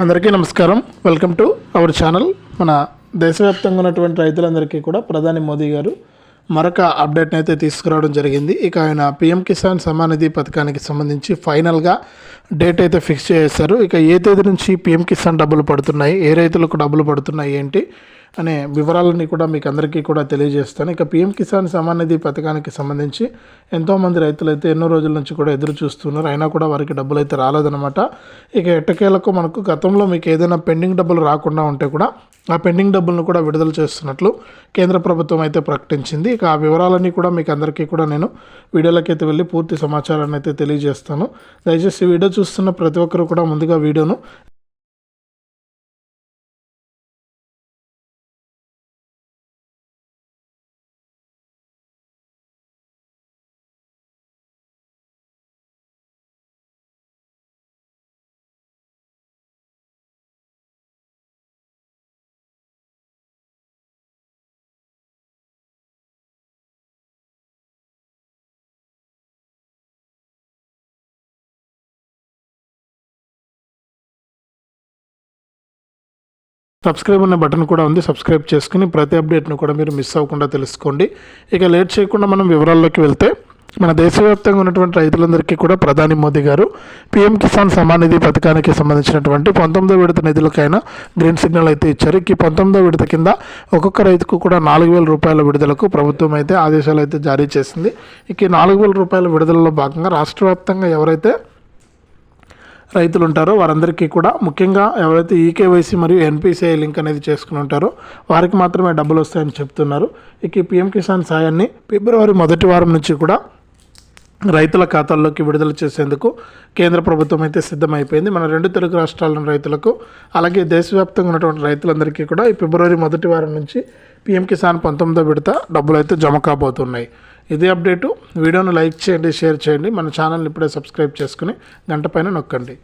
అందరికీ నమస్కారం. Welcome to our channel. మన దేశవ్యాప్తంగా ఉన్నటువంటి రైతులందరికీ కూడా ప్రధాని మోదీ గారు మరొక అప్డేట్ని అయితే తీసుకురావడం జరిగింది. ఇక ఆయన పీఎం కిసాన్ సమ్మాన్ నిధి పథకానికి సంబంధించి ఫైనల్గా డేట్ అయితే ఫిక్స్ చేశారు. ఇక ఏ తేదీ నుంచి పీఎం కిసాన్ డబ్బులు పడుతున్నాయి, ఏ రైతులకు డబ్బులు పడుతున్నాయి ఏంటి అనే వివరాలని కూడా మీకు అందరికీ కూడా తెలియజేస్తాను. ఇక పీఎం కిసాన్ సమ్మాన్ నిధి పథకానికి సంబంధించి ఎంతోమంది రైతులు అయితే ఎన్నో రోజుల నుంచి కూడా ఎదురు చూస్తున్నారు. అయినా కూడా వారికి డబ్బులు అయితే రాలేదన్నమాట. ఇక ఎట్టకేలకు మనకు గతంలో మీకు ఏదైనా పెండింగ్ డబ్బులు రాకుండా ఉంటే కూడా ఆ పెండింగ్ డబ్బులను కూడా విడుదల చేస్తున్నట్లు కేంద్ర ప్రభుత్వం అయితే ప్రకటించింది. ఇక ఆ వివరాలన్నీ కూడా మీకు అందరికీ కూడా నేను వీడియోలోకి అయితే వెళ్ళి పూర్తి సమాచారాన్ని అయితే తెలియజేస్తాను. దయచేసి వీడియో చూస్తున్న ప్రతి ఒక్కరు కూడా ముందుగా వీడియోను సబ్స్క్రైబ్ అనే బటన్ కూడా ఉంది. సబ్స్క్రైబ్ చేసుకుని ప్రతి అప్డేట్ను కూడా మీరు మిస్ అవ్వకుండా తెలుసుకోండి. ఇక లేట్ చేయకుండా మనం వివరాల్లోకి వెళ్తే, మన దేశవ్యాప్తంగా ఉన్నటువంటి రైతులందరికీ కూడా ప్రధాని మోదీ గారు పీఎం కిసాన్ సమ్మాన్ నిధి పథకానికి సంబంధించినటువంటి 19వ విడత నిధులకైనా గ్రీన్ సిగ్నల్ అయితే ఇచ్చారు. ఈ 19వ విడత కింద ఒక్కొక్క రైతుకు కూడా 4,000 రూపాయల విడుదలకు ప్రభుత్వం అయితే ఆదేశాలు అయితే జారీ చేసింది. ఇక 4,000 రూపాయల విడుదలలో భాగంగా రాష్ట్ర వ్యాప్తంగా ఎవరైతే రైతులు ఉంటారో వారందరికీ కూడా, ముఖ్యంగా ఎవరైతే ఈకేవైసీ మరియు ఎన్పిసిఐ లింక్ అనేది చేసుకుని ఉంటారో వారికి మాత్రమే డబ్బులు వస్తాయని చెప్తున్నారు. ఇక ఈ పీఎం కిసాన్ సాయాన్ని ఫిబ్రవరి మొదటి వారం నుంచి కూడా రైతుల ఖాతాల్లోకి విడుదల చేసేందుకు కేంద్ర ప్రభుత్వం అయితే సిద్ధమైపోయింది. మన 2 తెలుగు రాష్ట్రాల రైతులకు అలాగే దేశవ్యాప్తంగా ఉన్నటువంటి రైతులందరికీ కూడా ఈ ఫిబ్రవరి మొదటి వారం నుంచి పీఎం కిసాన్ 19వ విడత డబ్బులు అయితే జమ కాబోతున్నాయి. ఇదే అప్డేటు. వీడియోను లైక్ చేయండి, షేర్ చేయండి. మన ఛానల్ని ఇప్పుడే సబ్స్క్రైబ్ చేసుకుని గంట పైన నొక్కండి.